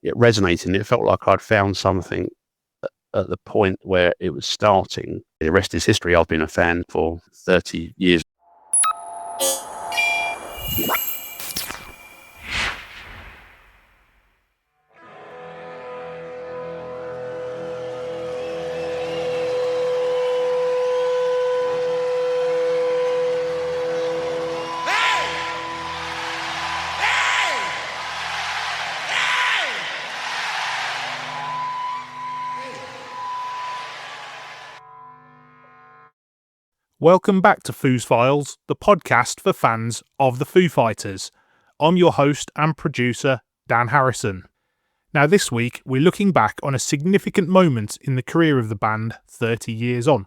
it resonated. It felt like I'd found something at the point where it was starting. The rest is history. I've been a fan for 30 years. Welcome back to Foos Files, the podcast for fans of the Foo Fighters. I'm your host and producer, Dan Harrison. Now this week, we're looking back on a significant moment in the career of the band 30 years on.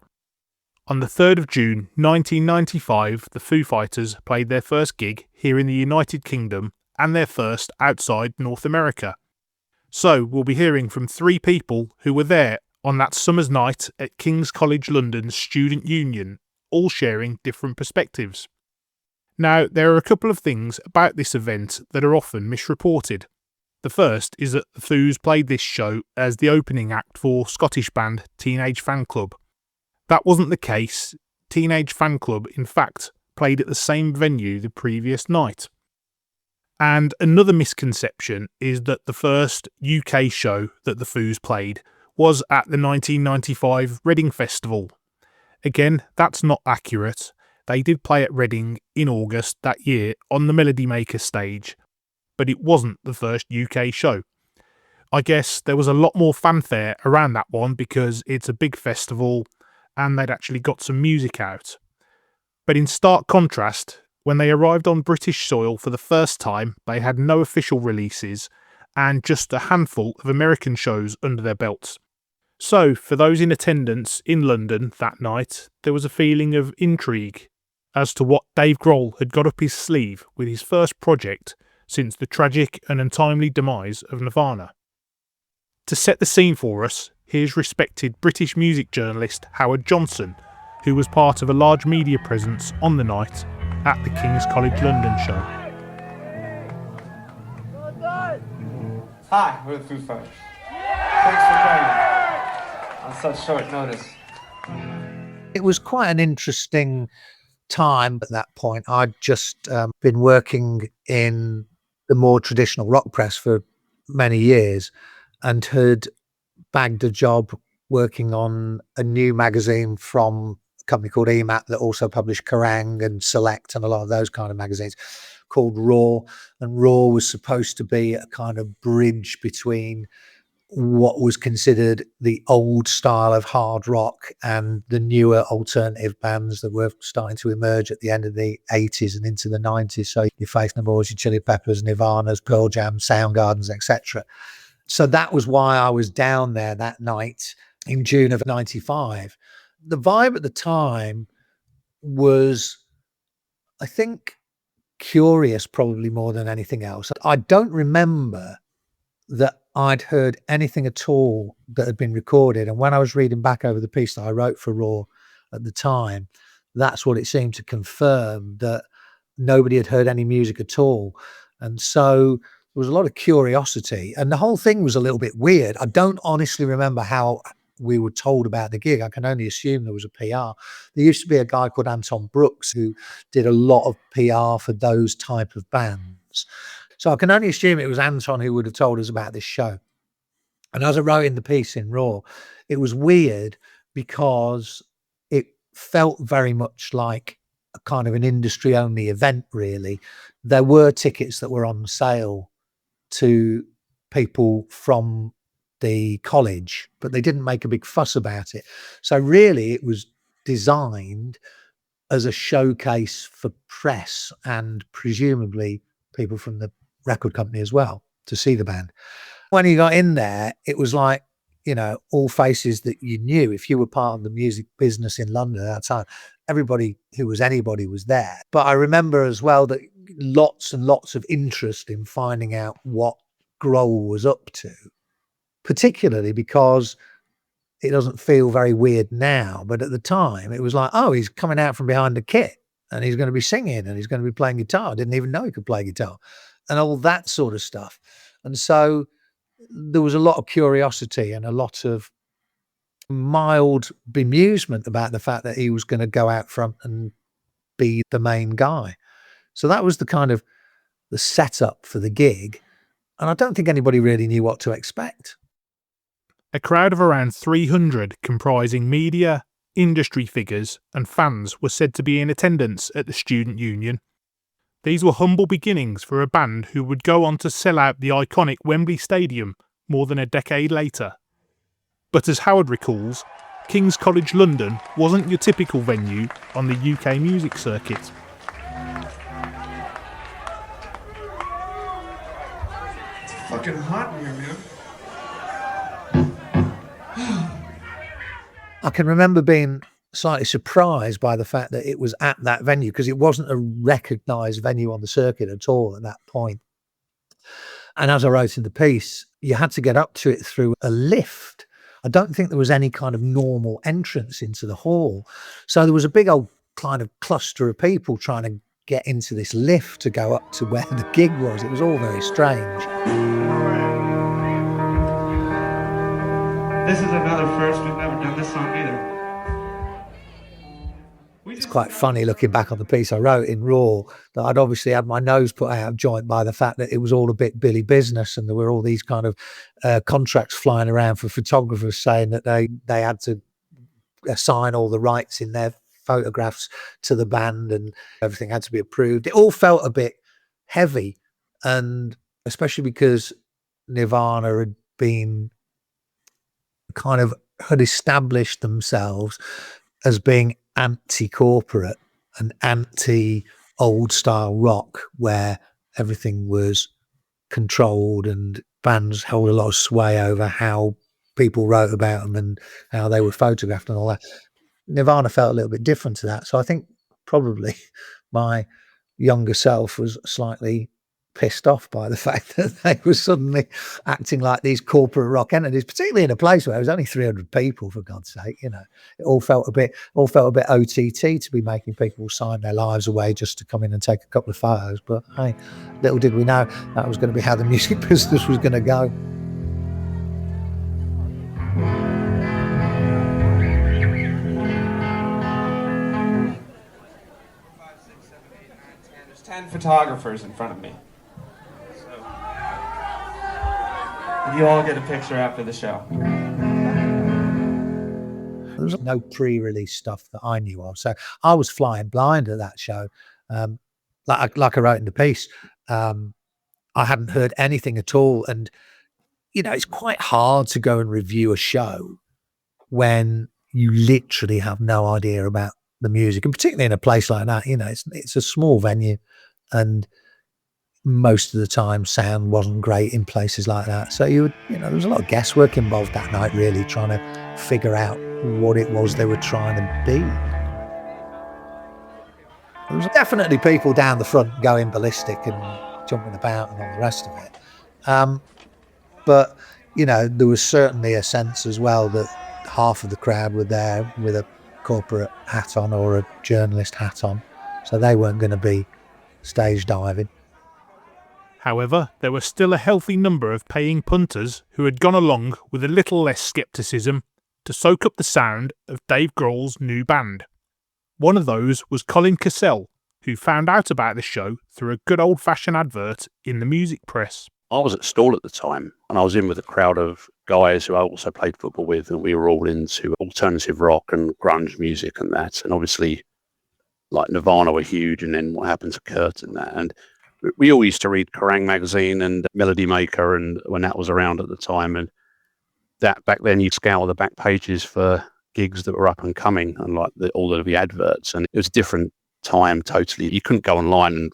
On the 3rd of June 1995, the Foo Fighters played their first gig here in the United Kingdom and their first outside North America. So we'll be hearing from 3 people who were there on that summer's night at King's College London's Student Union, all sharing different perspectives. Now, there are a couple of things about this event that are often misreported. The first is that the Foos played this show as the opening act for Scottish band Teenage Fanclub. That wasn't the case. Teenage Fanclub, in fact, played at the same venue the previous night. And another misconception is that the first UK show that the Foos played was at the 1995 Reading Festival. Again, that's not accurate. They did play at Reading in August that year on the Melody Maker stage, but it wasn't the first UK show. I guess there was a lot more fanfare around that one because it's a big festival and they'd actually got some music out. But in stark contrast, when they arrived on British soil for the first time, they had no official releases and just a handful of American shows under their belts. So, for those in attendance in London that night, there was a feeling of intrigue as to what Dave Grohl had got up his sleeve with his first project since the tragic and untimely demise of Nirvana. To set the scene for us, here's respected British music journalist Howard Johnson, who was part of a large media presence on the night at the King's College London show. Hi, we're the Foo Fighters. Thanks for coming on such short notice. It was quite an interesting time at that point. I'd just been working in the more traditional rock press for many years and had bagged a job working on a new magazine from a company called EMAP that also published Kerrang and Select and a lot of those kind of magazines, called Raw. And Raw was supposed to be a kind of bridge between what was considered the old style of hard rock and the newer alternative bands that were starting to emerge at the end of the 80s and into the 90s. So your Faith No More's, your Chili Peppers, Nirvana's, Pearl Jam, Soundgarden's, etc. So that was why I was down there that night in June of 95. The vibe at the time was, I think, curious probably more than anything else. I don't remember that I'd heard anything at all that had been recorded. And when I was reading back over the piece that I wrote for Raw at the time, that's what it seemed to confirm, that nobody had heard any music at all. And so there was a lot of curiosity. And the whole thing was a little bit weird. I don't honestly remember how we were told about the gig. I can only assume there was a PR. There used to be a guy called Anton Brooks who did a lot of PR for those type of bands. So I can only assume it was Anton who would have told us about this show. And as I wrote in the piece in Raw, it was weird because it felt very much like a kind of an industry-only event, really. There were tickets that were on sale to people from the college, but they didn't make a big fuss about it. So really it was designed as a showcase for press and presumably people from the record company as well to see the band. When you got in there, it was like, you know, all faces that you knew. If you were part of the music business in London at that time, everybody who was anybody was there. But I remember as well that lots and lots of interest in finding out what Grohl was up to, particularly because it doesn't feel very weird now, but at the time it was like, oh, he's coming out from behind the kit and he's going to be singing and he's going to be playing guitar. I didn't even know he could play guitar and all that sort of stuff. And so there was a lot of curiosity and a lot of mild bemusement about the fact that he was going to go out front and be the main guy. So that was the kind of the setup for the gig. And I don't think anybody really knew what to expect. A crowd of around 300 comprising media, industry figures and fans were said to be in attendance at the Student Union. These were humble beginnings for a band who would go on to sell out the iconic Wembley Stadium more than a decade later. But as Howard recalls, King's College London wasn't your typical venue on the UK music circuit. It's fucking hot in here, man. I can remember being slightly surprised by the fact that it was at that venue, because it wasn't a recognised venue on the circuit at all at that point. And as I wrote in the piece, you had to get up to it through a lift. I don't think there was any kind of normal entrance into the hall. So there was a big old kind of cluster of people trying to get into this lift to go up to where the gig was. It was all very strange. This is another first. We've never done this song either. It's quite funny looking back on the piece I wrote in Raw that I'd obviously had my nose put out of joint by the fact that it was all a bit Billy business, and there were all these kind of contracts flying around for photographers saying that they had to assign all the rights in their photographs to the band and everything had to be approved. It all felt a bit heavy, and especially because Nirvana had established themselves as being anti-corporate and anti-old style rock, where everything was controlled and bands held a lot of sway over how people wrote about them and how they were photographed and all that. Nirvana felt a little bit different to that. So I think probably my younger self was slightly pissed off by the fact that they were suddenly acting like these corporate rock entities, particularly in a place where there was only 300 people, for God's sake. You know, it all felt a bit OTT to be making people sign their lives away just to come in and take a couple of photos. But hey, little did we know that was going to be how the music business was going to go. There's 10 photographers in front of me. You all get a picture after the show. There was no pre-release stuff that I knew of, so I was flying blind at that show. Like I wrote in the piece, I hadn't heard anything at all, and you know, it's quite hard to go and review a show when you literally have no idea about the music, and particularly in a place like that. You know, it's a small venue, and most of the time sound wasn't great in places like that. So there was a lot of guesswork involved that night, really trying to figure out what it was they were trying to be. There was definitely people down the front going ballistic and jumping about and all the rest of it. But, you know, there was certainly a sense as well that half of the crowd were there with a corporate hat on or a journalist hat on. So they weren't going to be stage diving. However, there were still a healthy number of paying punters who had gone along with a little less scepticism to soak up the sound of Dave Grohl's new band. One of those was Colin Cassell, who found out about the show through a good old-fashioned advert in the music press. I was at Stall at the time, and I was in with a crowd of guys who I also played football with, and we were all into alternative rock and grunge music and that. And obviously, like Nirvana were huge, and then what happened to Kurt and that. And we all used to read Kerrang magazine and Melody Maker, and when that was around at the time, and that back then you'd scour the back pages for gigs that were up and coming, and like all of the adverts, and it was a different time totally. You couldn't go online and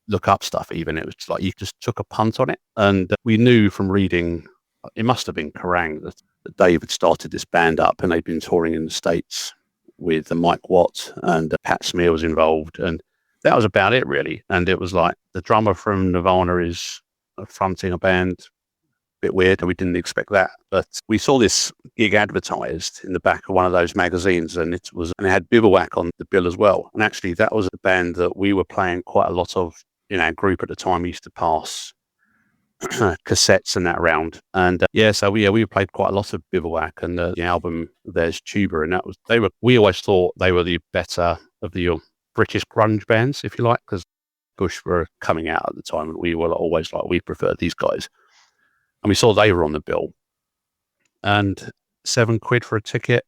look up stuff even. It was like you just took a punt on it, and we knew from reading, it must have been Kerrang, that Dave had started this band up, and they'd been touring in the States with Mike Watt, and Pat Smear was involved, and that was about it really. And it was like the drummer from Nirvana is fronting a band. Bit weird, and we didn't expect that. But we saw this gig advertised in the back of one of those magazines, and it had Bivouac on the bill as well. And actually, that was a band that we were playing quite a lot of in our group at the time. We used to pass cassettes and that around. And so we played quite a lot of Bivouac, and the album There's Tuba, and we always thought they were the better of the British grunge bands, if you like, because Bush were coming out at the time, and we were always like, we prefer these guys. And we saw they were on the bill, and £7 for a ticket.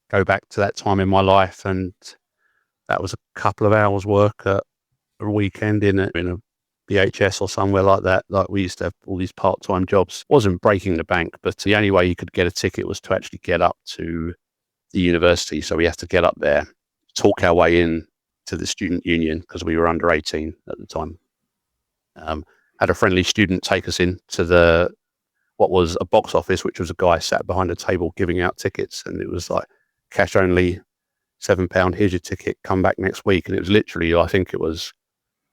Go back to that time in my life, and that was a couple of hours work at a weekend in a BHS or somewhere like that. Like, we used to have all these part-time jobs. Wasn't breaking the bank, but the only way you could get a ticket was to actually get up to the university. So we had to get up there, talk our way in to the student union, because we were under 18 at the time. Had a friendly student take us into what was a box office, which was a guy sat behind a table giving out tickets, and it was like, cash only, £7, here's your ticket, come back next week. And it was literally, I think it was,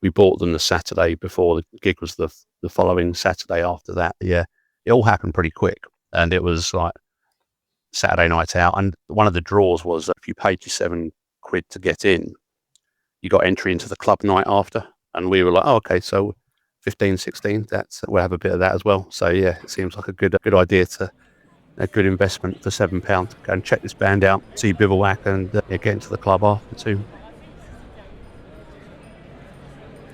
we bought them the Saturday before the gig was the following Saturday after that. Yeah, it all happened pretty quick, and it was like Saturday night out. And one of the draws was if you paid your £7 to get in, you got entry into the club night after. And we were like, oh, okay, so 15, 16, we'll have a bit of that as well. So yeah, it seems like a good idea, a good investment for £7 to go and check this band out, see Bivouac, and get into the club after too.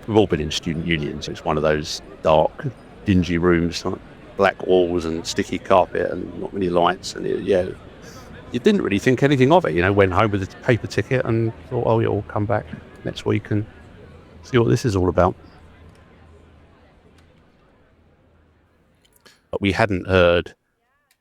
We've all been in student unions. It's one of those dark, dingy rooms, like black walls and sticky carpet and not many lights. And you didn't really think anything of it. Went home with a paper ticket and thought, oh, you'll come back next week and see what this is all about. But we hadn't heard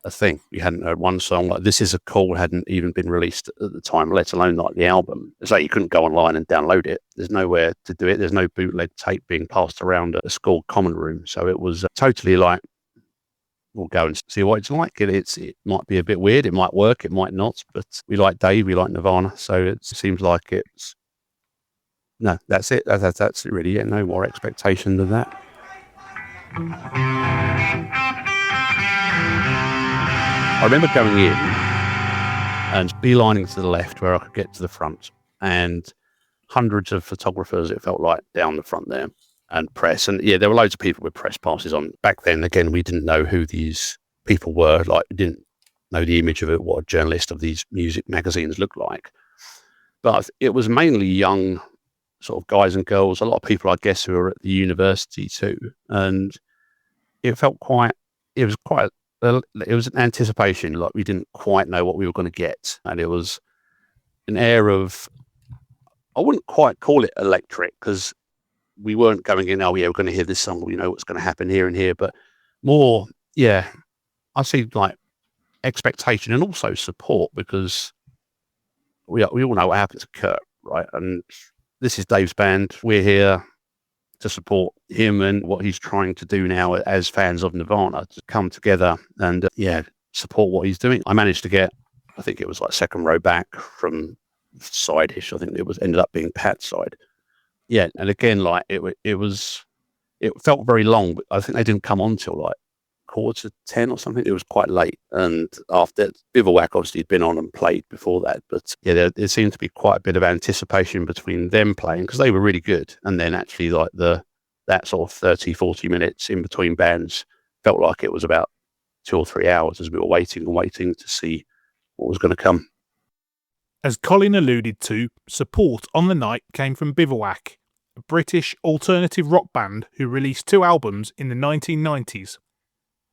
a thing. We hadn't heard one song. Like, This Is a Call hadn't even been released at the time, let alone like the album. It's like you couldn't go online and download it. There's nowhere to do it. There's no bootleg tape being passed around a school common room. So it was totally like, we'll go and see what it's like. It might be a bit weird. It might work. It might not. But we like Dave. We like Nirvana. So it seems like that's it. That's it really. No more expectation than that. I remember going in and beelining to the left where I could get to the front, and hundreds of photographers, it felt like, down the front there, and press. And there were loads of people with press passes on. Back then, again, we didn't know who these people were. Like, we didn't know the image of it, what a journalist of these music magazines looked like. But it was mainly young sort of guys and girls, a lot of people, I guess, who were at the university too. And it was an anticipation, like we didn't quite know what we were going to get. And it was an air of, I wouldn't quite call it electric, because we weren't going in, oh yeah, we're going to hear this song, we know what's going to happen here and here, but more, I see like expectation and also support, because we all know what happened to Kurt, right? And this is Dave's band. We're here to support him and what he's trying to do now as fans of Nirvana, to come together and support what he's doing. I managed to get, I think it was like second row back from side-ish. I think it ended up being Pat's side. Yeah, and again, like it felt very long, but I think they didn't come on till like 9:45 or something. It was quite late. And after Bivouac, obviously, had been on and played before that. But there seemed to be quite a bit of anticipation between them playing, because they were really good. And then actually, like that sort of 30, 40 minutes in between bands felt like it was about 2 or 3 hours as we were waiting to see what was going to come. As Colin alluded to, support on the night came from Bivouac, a British alternative rock band who released 2 albums in the 1990s.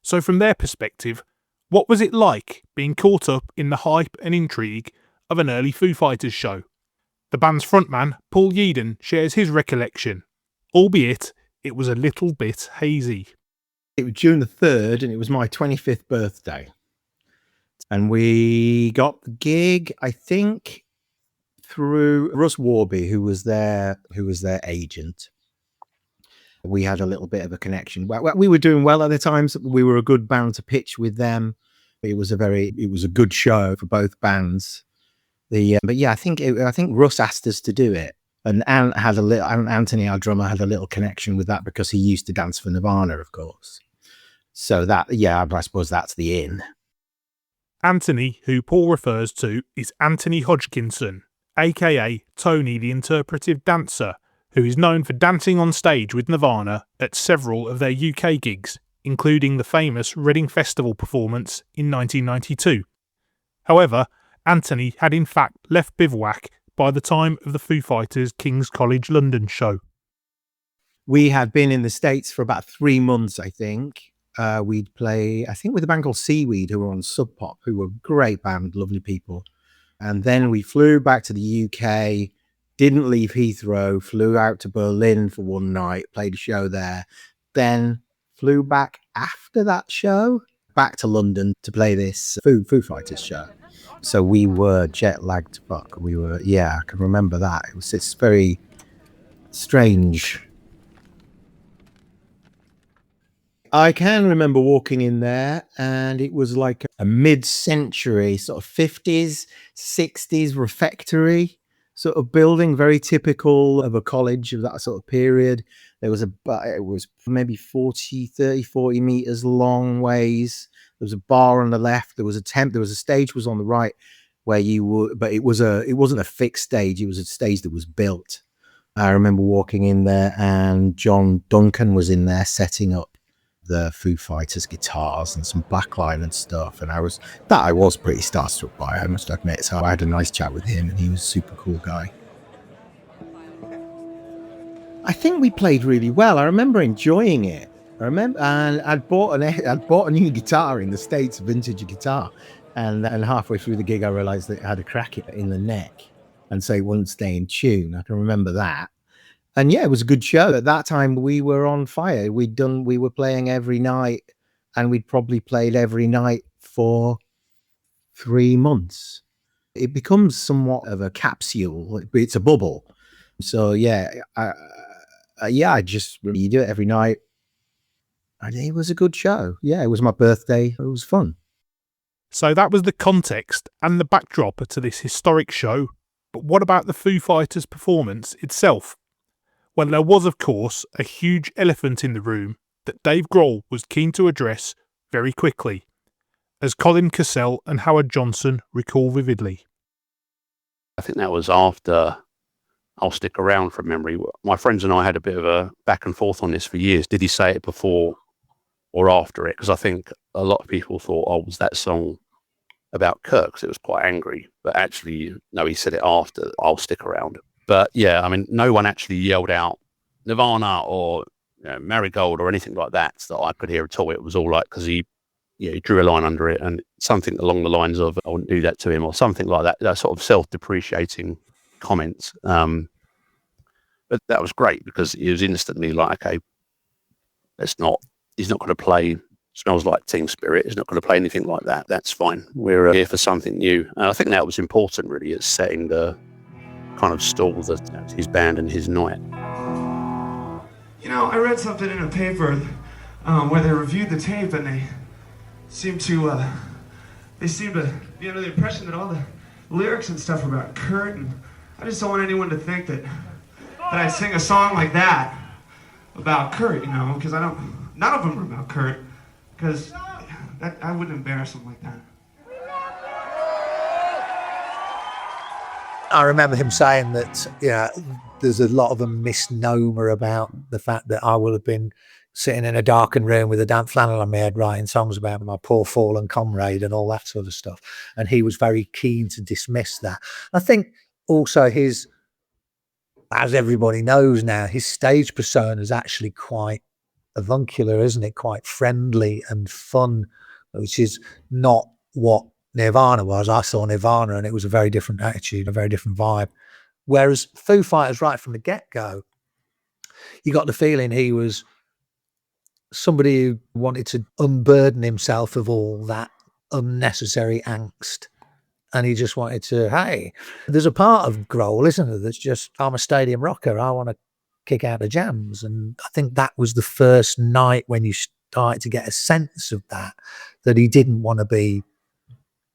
So from their perspective, what was it like being caught up in the hype and intrigue of an early Foo Fighters show? The band's frontman, Paul Yeadon, shares his recollection, albeit it was a little bit hazy. It was June the 3rd, and it was my 25th birthday. And we got the gig, I think, through Russ Warby, who was their agent. We had a little bit of a connection. We were doing well at the time, so we were a good band to pitch with them. It was a good show for both bands. But yeah, I think Russ asked us to do it, and Anthony, our drummer, had a little connection with that because he used to dance for Nirvana, of course. So I suppose that's the in. Anthony, who Paul refers to, is Anthony Hodgkinson, aka Tony the Interpretive Dancer, who is known for dancing on stage with Nirvana at several of their UK gigs, including the famous Reading Festival performance in 1992. However, Anthony had in fact left Bivouac by the time of the Foo Fighters' King's College London show. We had been in the States for about 3 months, I think. We'd play, I think, with a band called Seaweed, who were on Sub Pop, who were a great band, lovely people. And then we flew back to the UK, didn't leave Heathrow, flew out to Berlin for one night, played a show there, then flew back after that show back to London to play this Foo Fighters show. So we were jet lagged. Fuck, we were. Yeah, I can remember that. It's very strange. I can remember walking in there, and it was like a mid-century sort of 50s, 60s refectory sort of building, very typical of a college of that sort of period. It was maybe 40 meters long ways. There was a bar on the left. There was a stage was on the right where you would, but it wasn't a fixed stage. It was a stage that was built. I remember walking in there, and John Duncan was in there setting up the Foo Fighters guitars and some backline and stuff, and I was pretty starstruck by, I must admit. So I had a nice chat with him, and he was a super cool guy. I think we played really well. I remember enjoying it. And I'd bought a new guitar in the States, a vintage guitar, and halfway through the gig I realized that it had a crack in the neck, and so it wouldn't stay in tune. I can remember that. And yeah, it was a good show. At that time, we were on fire. We were playing every night, and we'd probably played every night for 3 months. It becomes somewhat of a capsule. It's a bubble. So yeah, I just you do it every night. And it was a good show. Yeah, it was my birthday. It was fun. So that was the context and the backdrop to this historic show. But what about the Foo Fighters performance itself? Well, there was, of course, a huge elephant in the room that Dave Grohl was keen to address very quickly, as Colin Cassell and Howard Johnson recall vividly. I think that was after I'll Stick Around from memory. My friends and I had a bit of a back and forth on this for years. Did he say it before or after it? Because I think a lot of people thought, oh, was that song about Kirk? Because it was quite angry. But actually, no, he said it after I'll Stick Around. But yeah, I mean, no one actually yelled out Nirvana or Marigold or anything like that I could hear at all. It was all like, because he drew a line under it, and something along the lines of, I wouldn't do that to him, or something like that. That sort of self-depreciating comments. But that was great, because he was instantly like, okay, he's not going to play Smells Like Teen Spirit. He's not going to play anything like that. That's fine. We're here for something new. And I think that was important, really, as setting the kind of stall that his band and his night. I read something in a paper where they reviewed the tape, and they seemed to be under the impression that all the lyrics and stuff were about Kurt, and I just don't want anyone to think that I'd sing a song like that about Kurt, because none of them are about Kurt, because I wouldn't embarrass him like that. I remember him saying that, there's a lot of a misnomer about the fact that I will have been sitting in a darkened room with a damp flannel on my head writing songs about my poor fallen comrade and all that sort of stuff. And he was very keen to dismiss that. I think also as everybody knows now, his stage persona is actually quite avuncular, isn't it? Quite friendly and fun, which is not what Nirvana was. I saw Nirvana and it was a very different attitude, a very different vibe. Whereas Foo Fighters, right from the get-go, you got the feeling he was somebody who wanted to unburden himself of all that unnecessary angst. And he just wanted to, hey, there's a part of Grohl, isn't there, that's just, I'm a stadium rocker. I want to kick out the jams. And I think that was the first night when you started to get a sense of that he didn't want to be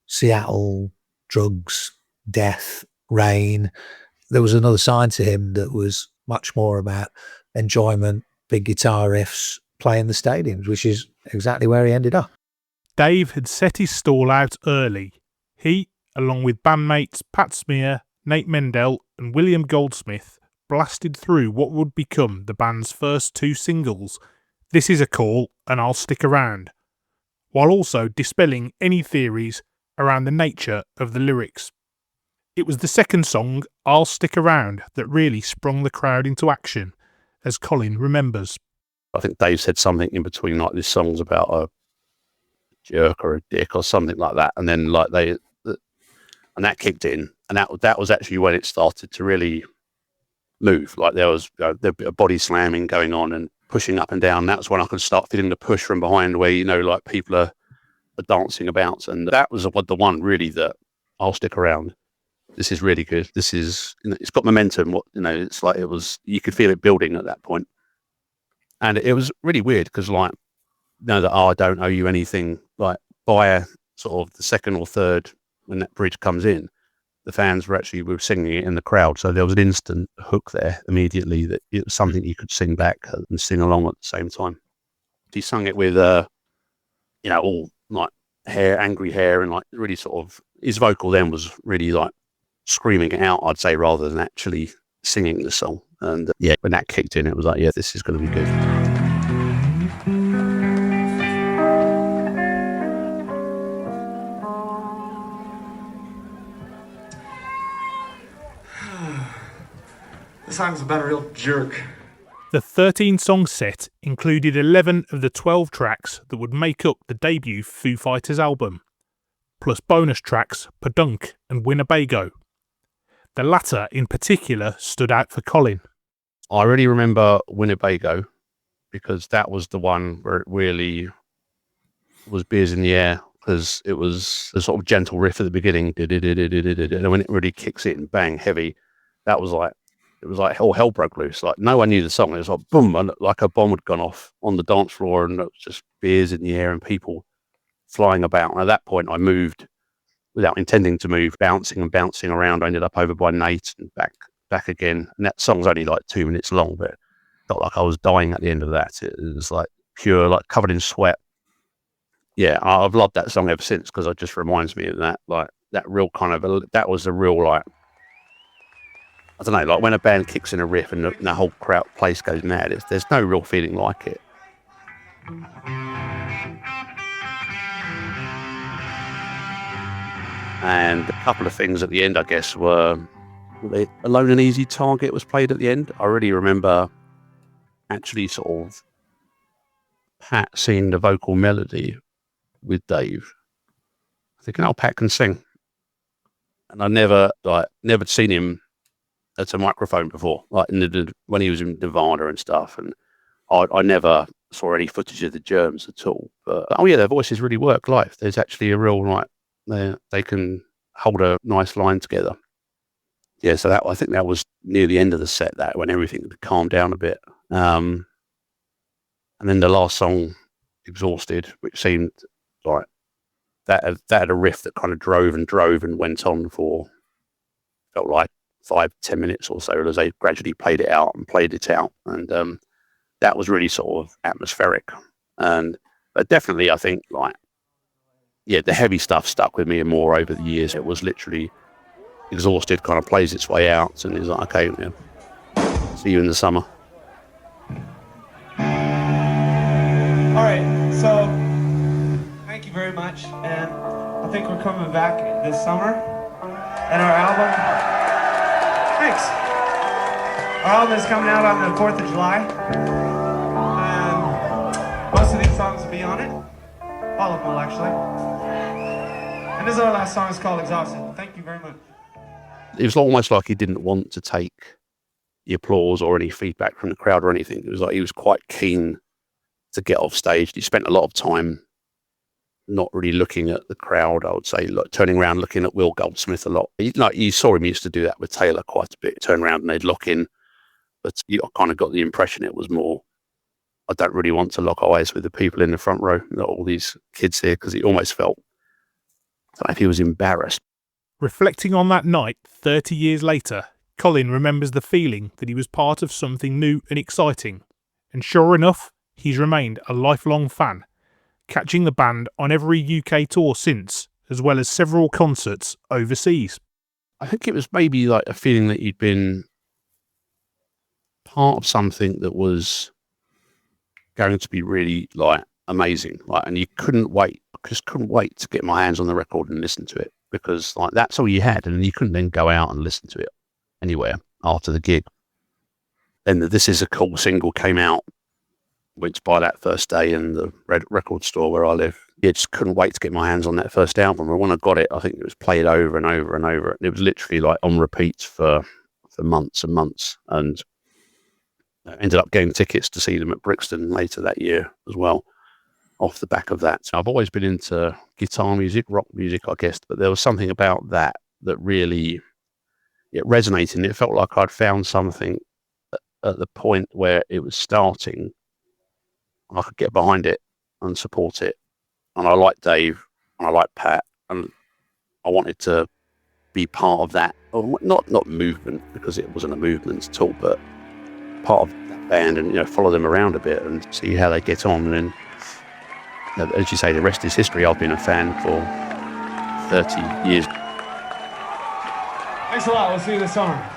Seattle, drugs, death, rain. There was another side to him that was much more about enjoyment, big guitar riffs, playing the stadiums, which is exactly where he ended up. Dave had set his stall out early. He, along with bandmates Pat Smear, Nate Mendel and William Goldsmith, blasted through what would become the band's first 2 singles, This Is a Call and I'll Stick Around, while also dispelling any theories around the nature of the lyrics. It was the second song, I'll Stick Around, that really sprung the crowd into action, as Colin remembers. I think Dave said something in between, like, this song's about a jerk or a dick or something like that, and then like and that kicked in, and that was actually when it started to really move. Like, there was a bit of body slamming going on and pushing up and down. That was when I could start feeling the push from behind, where, you know, like, people are dancing about, and that was the one really that I'll stick around. This is really good. This is, you know, it's got momentum. What, you know, it's like, it was, you could feel it building at that point. And it was really weird because, like, you know, that I don't owe you anything, like, by sort of the second or third, when that bridge comes in, the fans were singing it in the crowd. So there was an instant hook there immediately that it was something you could sing back and sing along at the same time. He sung it with, you know, all like angry hair, and like really sort of, his vocal then was really like screaming it out, I'd say, rather than actually singing the song. And yeah, when that kicked in, it was like, yeah, this is going to be good. This song's about a real jerk. The 13-song set included 11 of the 12 tracks that would make up the debut Foo Fighters album, plus bonus tracks Podunk and Winnebago. The latter in particular stood out for Colin. I really remember Winnebago because that was the one where it really was beers in the air, because it was a sort of gentle riff at the beginning, and when it really kicks in, bang, heavy, that was like, it was like hell broke loose. Like, no one knew the song. It was like boom, and like a bomb had gone off on the dance floor, and it was just beers in the air and people flying about. And at that point, I moved without intending to move, bouncing around. I ended up over by Nate and back again. And that song's only like 2 minutes long, but it felt like I was dying at the end of that. It was like pure, like covered in sweat. Yeah, I've loved that song ever since, because it just reminds me of that, like that real kind of, that was the real, like, I don't know, like when a band kicks in a riff and the whole crowd place goes mad. There's no real feeling like it. And a couple of things at the end, I guess, were Alone and Easy Target was played at the end. I really remember actually sort of Pat singing the vocal melody with Dave, thinking, oh, Pat can sing. And I never seen him at a microphone before, like when he was in Nirvana and stuff, and I never saw any footage of the Germs at all. But oh yeah, their voices really work live. There's actually a real, like, they can hold a nice line together. Yeah, so I think that was near the end of the set, that when everything had calmed down a bit. And then the last song, Exhausted, which seemed like that had a riff that kind of drove and went on for, felt like 5-10 minutes or so, as they gradually played it out. And that was really sort of atmospheric. But definitely, I think, like, yeah, the heavy stuff stuck with me more over the years. It was literally Exhausted kind of plays its way out, and it's like, okay, yeah, see you in the summer. All right, so thank you very much, and I think we're coming back this summer, and our album. Thanks. Our album is coming out on the 4th of July. Most of these songs will be on it. All of them will, actually. And this is our last song. It's called Exhausted. Thank you very much. It was almost like he didn't want to take the applause or any feedback from the crowd or anything. It was like he was quite keen to get off stage. He spent a lot of time not really looking at the crowd, I would say, like turning around, looking at Will Goldsmith a lot. You saw him used to do that with Taylor quite a bit, turn around and they'd lock in. But you kind of got the impression it was more, I don't really want to lock eyes with the people in the front row, not all these kids here, because he almost felt, I don't know if he was embarrassed. Reflecting on that night 30 years later, Colin remembers the feeling that he was part of something new and exciting. And sure enough, he's remained a lifelong fan, catching the band on every UK tour since, as well as several concerts overseas. I think it was maybe like a feeling that you'd been part of something that was going to be really like amazing, like, and you couldn't wait. I just couldn't wait to get my hands on the record and listen to it, because like that's all you had, and you couldn't then go out and listen to it anywhere after the gig. Then the This Is a Cool single came out, went to buy that first day in the record store where I live. Yeah, just couldn't wait to get my hands on that first album. And when I got it, I think it was played over and over and over. It was literally like on repeat for months and months. And I ended up getting tickets to see them at Brixton later that year as well, off the back of that. So I've always been into guitar music, rock music, I guess, but there was something about that really, it resonated. And it felt like I'd found something at the point where it was starting. I could get behind it and support it. And I like Dave and I like Pat, and I wanted to be part of that. Not movement, because it wasn't a movement at all, but part of that band, and follow them around a bit and see how they get on. And then, as you say, the rest is history. I've been a fan for 30 years. Thanks a lot. We'll see you this summer.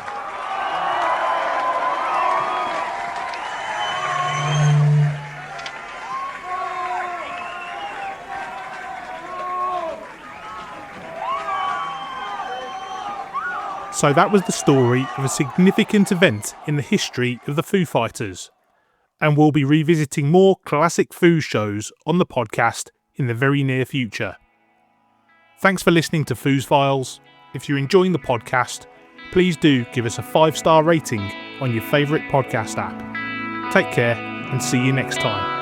So that was the story of a significant event in the history of the Foo Fighters, and we'll be revisiting more classic Foo shows on the podcast in the very near future. Thanks for listening to Foos Files. If you're enjoying the podcast, please do give us a 5-star rating on your favourite podcast app. Take care and see you next time.